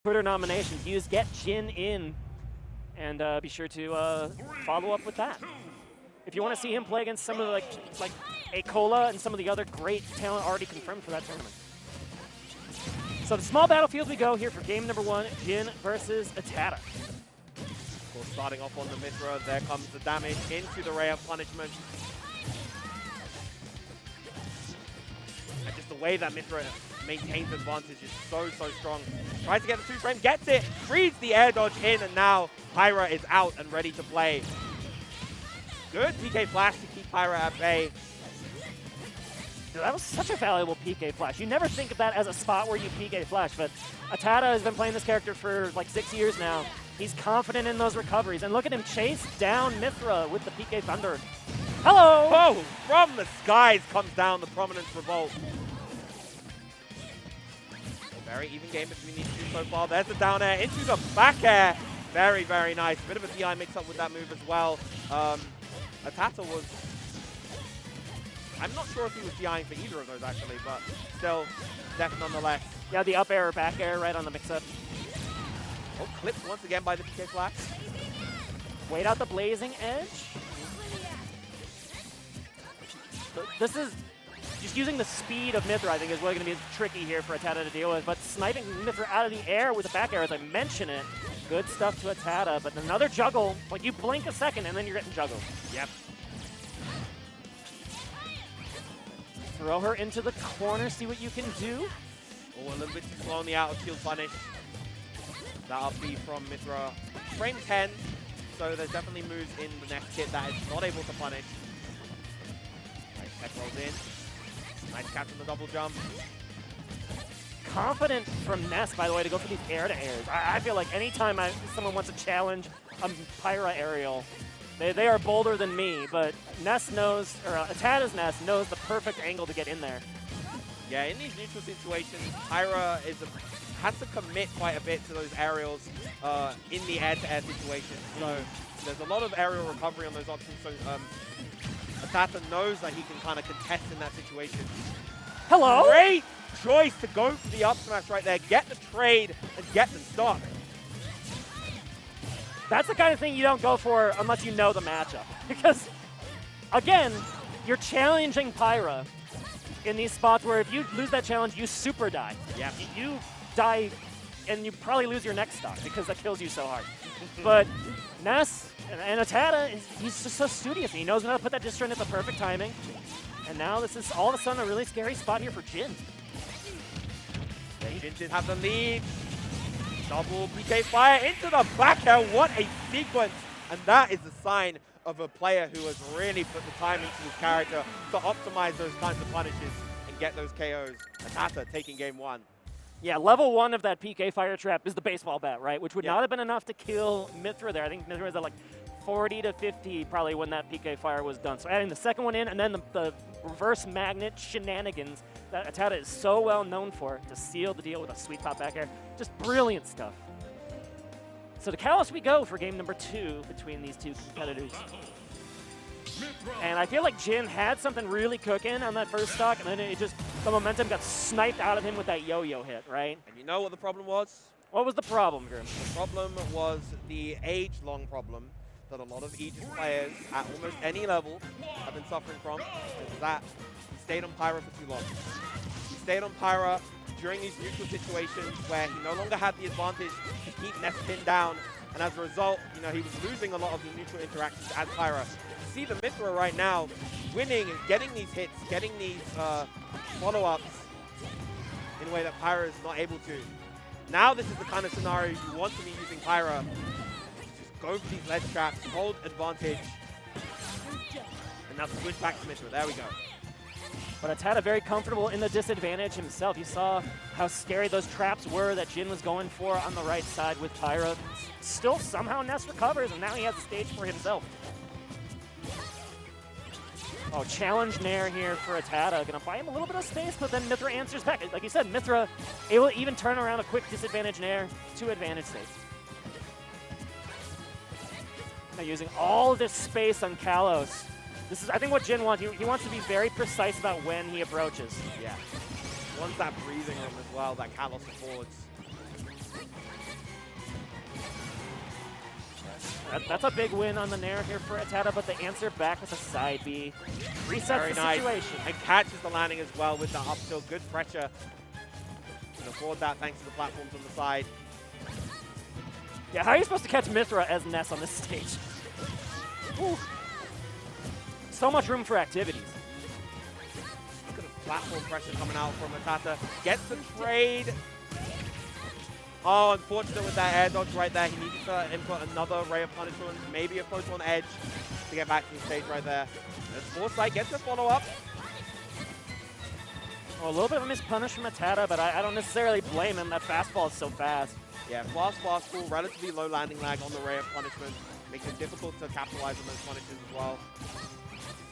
Twitter nominations. Use Get Jin in, and be sure to follow up with that. If you want to see him play against some of the, like Acola and some of the other great talent already confirmed for that tournament. So the small battlefield we go here for game number 1, Jin versus ATATA. Of course, starting off on the Mithra, there comes the damage into the Ray of Punishment. And just the way that Mithra maintains advantage is so strong. Tries to get the 2-frame, gets it, reads the air dodge in, and now Pyra is out and ready to play. Good PK flash to keep Pyra at bay. That was such a valuable PK flash. You never think of that as a spot where you PK flash, but ATATA has been playing this character for like 6 years now. He's confident in those recoveries, and look at him chase down Mithra with the PK Thunder. Hello! Oh, from the skies comes down the Prominence Revolt. A very even game between these two so far. There's the down air into the back air. Very nice. Bit of a DI mix-up with that move as well. ATATA was... I'm not sure if he was DIing for either of those, actually, but still, def nonetheless. Yeah, the up air or back air right on the mix-up. Oh, clipped once again by the PK flash. Wait out the blazing edge. This is just using the speed of Mithra, I think, is really going to be tricky here for ATATA to deal with. But sniping Mithra out of the air with the back air, as I mention it, good stuff to ATATA. But another juggle, like you blink a second and then you're getting juggled. Yep. Throw her into the corner, see what you can do. Oh, a little bit too slow on the out of shield punish. That'll be from Mithra. Frame 10, so there's definitely moves in the next kit that is not able to punish. Nice tech rolls in. Nice catch on the double jump. Confident from Ness, by the way, to go for these air-to-airs. I feel like anytime someone wants to challenge a Pyra aerial, they are bolder than me, but Ness knows, or ATATA's Ness knows the perfect angle to get in there. Yeah, in these neutral situations, Pyra has to commit quite a bit to those aerials in the air-to-air situation. So there's a lot of aerial recovery on those options. So ATATA knows that he can kind of contest in that situation. Hello? Great choice to go for the up smash right there, get the trade, and get them stuck. That's the kind of thing you don't go for unless you know the matchup. Because, again, you're challenging Pyra in these spots where if you lose that challenge, you super die. Yeah. You die, and you probably lose your next stock because that kills you so hard. But Ness and ATATA, he's just so studious. He knows how to put that distro in at the perfect timing. And now this is all of a sudden a really scary spot here for Jin. Jin did have the lead. Double PK fire into the back air. What a sequence. And that is the sign of a player who has really put the time into his character to optimize those kinds of punishes and get those KOs. ATATA taking game 1. Yeah, level 1 of that PK fire trap is the baseball bat, right? Which would not have been enough to kill Mithra there. I think Mithra was at like 40 to 50 probably when that PK fire was done. So adding the second one in and then the reverse magnet shenanigans that ATATA is so well known for to seal the deal with a sweet top back air. Just brilliant stuff. So to Kalos we go for game number 2 between these two competitors. And I feel like Jin had something really cooking on that first stock, and then it just, the momentum got sniped out of him with that yo-yo hit, right? And you know what the problem was? What was the problem, Grim? The problem was the age-long problem that a lot of Aegis players at almost any level have been suffering from. Is that he stayed on Pyra for too long. He stayed on Pyra during these neutral situations where he no longer had the advantage to keep Ness pinned down, and as a result, you know, he was losing a lot of the neutral interactions as Pyra. You see the Mithra right now winning and getting these hits, getting these follow-ups in a way that Pyra is not able to. Now this is the kind of scenario you want to be using Pyra. Just go for these ledge traps, hold advantage, and now switch back to Mithra. There we go. But ATATA very comfortable in the disadvantage himself. You saw how scary those traps were that Jin was going for on the right side with Pyra. Still somehow Ness recovers, and now he has a stage for himself. Oh, challenge Nair here for ATATA. Gonna buy him a little bit of space, but then Mithra answers back. Like you said, Mithra able to even turn around a quick disadvantage Nair to advantage stage. Now using all of this space on Kalos. This is, I think, what Jin wants. He wants to be very precise about when he approaches. Yeah. Wants that breathing room as well that Kalos affords. That's a big win on the Nair here for ATATA, but the answer back with a side B. Resets Very the nice. situation. And catches the landing as well with the up tilt. Good pressure. Can afford that thanks to the platforms on the side. Yeah, how are you supposed to catch Mythra as Ness on this stage? Ooh. So much room for activities. Look at the platform pressure coming out from ATATA. Gets the trade. Oh, unfortunate with that air dodge right there. He needed to input another Ray of Punishment, maybe a Photon Edge to get back to the stage right there. And Foresight gets the follow-up. Well, a little bit of a missed punish from ATATA, but I don't necessarily blame him. That fastball is so fast. Yeah, fastball, relatively low landing lag on the Ray of Punishment. Makes it difficult to capitalize on those punishes as well.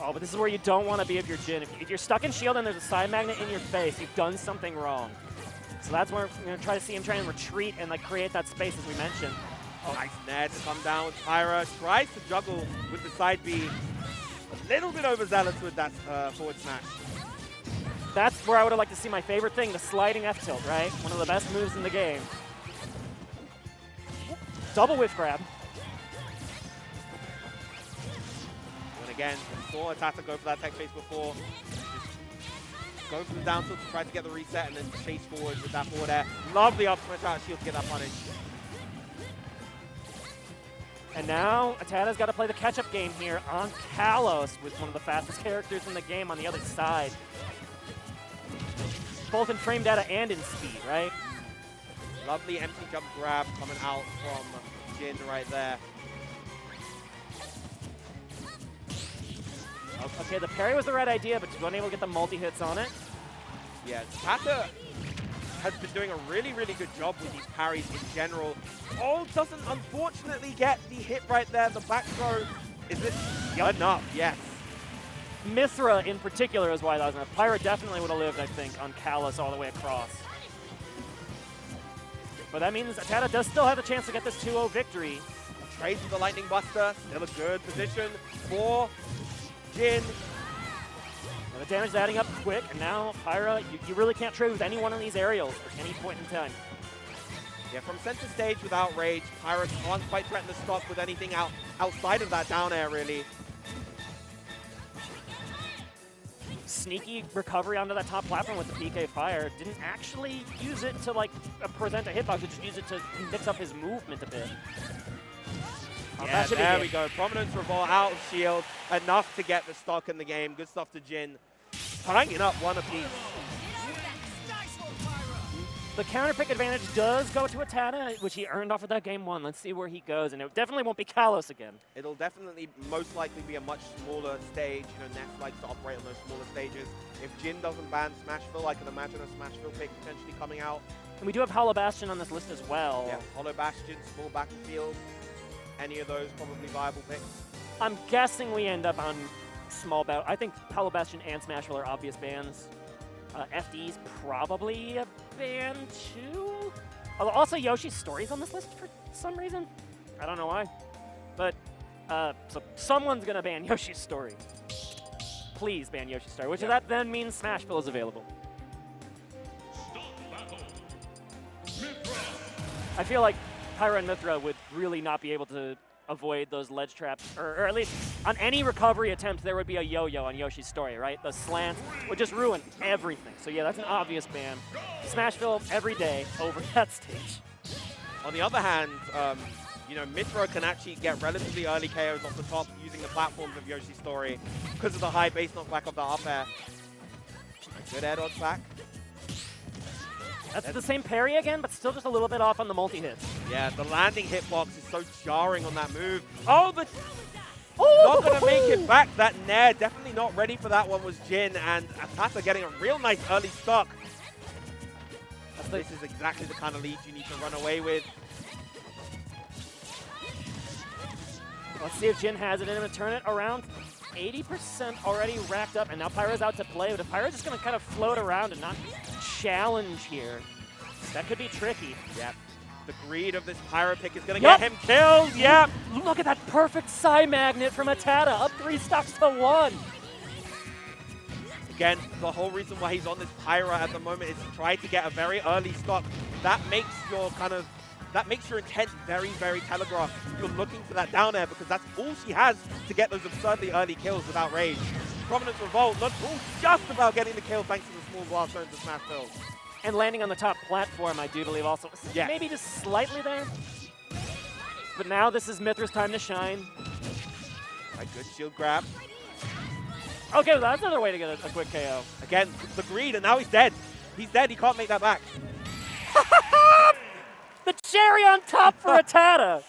Oh, but this is where you don't want to be if you're Jin. If you're stuck in shield and there's a side magnet in your face, you've done something wrong. So that's where we're going to try to see him try and retreat and like create that space as we mentioned. Oh, nice net to come down with Pyra. Tries to juggle with the side B. A little bit overzealous with that forward smash. That's where I would have liked to see my favorite thing, the sliding F tilt, right? One of the best moves in the game. Double whiff grab. And again, we saw ATATA go for that tech chase before. Go for the down tilt to try to get the reset and then chase forward with that forward air. Lovely up smash out shield to get that punish. And now ATATA's got to play the catch-up game here on Kalos with one of the fastest characters in the game on the other side. Both in frame data and in speed, right? Lovely empty jump grab coming out from Jin right there. Okay, the parry was the right idea, but you weren't able to get the multi-hits on it. Yeah, ATATA has been doing a really, really good job with these parries in general. Oh, doesn't unfortunately get the hit right there. The back throw, is it enough? Yes. Mythra in particular is why that was enough. Pyra definitely would have lived, I think, on Kalos all the way across. But that means ATATA does still have a chance to get this 2-0 victory. Trades with the Lightning Buster, still a good position for Jin. And the damage is adding up quick, and now Pyra, you really can't trade with any one of these aerials at any point in time. Yeah, from center stage without Rage, Pyra can't quite threaten the stock with anything outside of that down air, really. Sneaky recovery onto that top platform with the PK Fire. Didn't actually use it to like present a hitbox, just use it to mix up his movement a bit. Yeah, there we go. Prominence Revolt out of shield. Enough to get the stock in the game. Good stuff to Jin. Tying it up one apiece. The counter pick advantage does go to ATATA, which he earned off of that game one. Let's see where he goes, and it definitely won't be Kalos again. It'll definitely most likely be a much smaller stage. You know, Ness likes to operate on those smaller stages. If Jin doesn't ban Smashville, I can imagine a Smashville pick potentially coming out. And we do have Hollow Bastion on this list as well. Yeah, Hollow Bastion, small battlefield. Any of those probably viable picks. I'm guessing we end up on small battle. I think Hollow Bastion and Smashville are obvious bans. FD's probably a ban too. Although also Yoshi's Story's on this list for some reason. I don't know why. But so someone's gonna ban Yoshi's Story. Please ban Yoshi's Story, which that then means Smashville is available. I feel like Pyra and Mythra would really not be able to avoid those ledge traps, or at least on any recovery attempt, there would be a yo-yo on Yoshi's Story, right? The slant would just ruin everything. So yeah, that's an obvious ban. Smashville every day over that stage. On the other hand, you know, Mythra can actually get relatively early KOs off the top using the platforms of Yoshi's Story because of the high base knockback of the up air. Good air dodge back. That's the same parry again, but still just a little bit off on the multi-hits. Yeah, the landing hitbox is so jarring on that move. Oh, not going to make it back. That Nair, definitely not ready for that one was Jin, and ATATA getting a real nice early stock. This is exactly the kind of lead you need to run away with. Let's see if Jin has it in him to turn it around. 80% already racked up, and now Pyra's out to play. But if Pyra's just going to kind of float around and not challenge here, that could be tricky. Yep. The greed of this Pyra pick is going to get him killed. Yep. Look at that perfect side magnet from ATATA, up 3 stocks to 1. Again, the whole reason why he's on this Pyra at the moment is to try to get a very early stock. That makes your kind of that makes your intent very, very telegraphed. You're looking for that down air because that's all she has to get those absurdly early kills without rage. Prominence Revolt, just about getting the kill thanks to the small blast zone to smash build. And landing on the top platform, I do believe also. Yes. Maybe just slightly there. But now this is Mythra's time to shine. A good shield grab. Okay, well, that's another way to get a quick KO. Again, the greed, and now he's dead. He's dead, he can't make that back. The cherry on top for ATATA.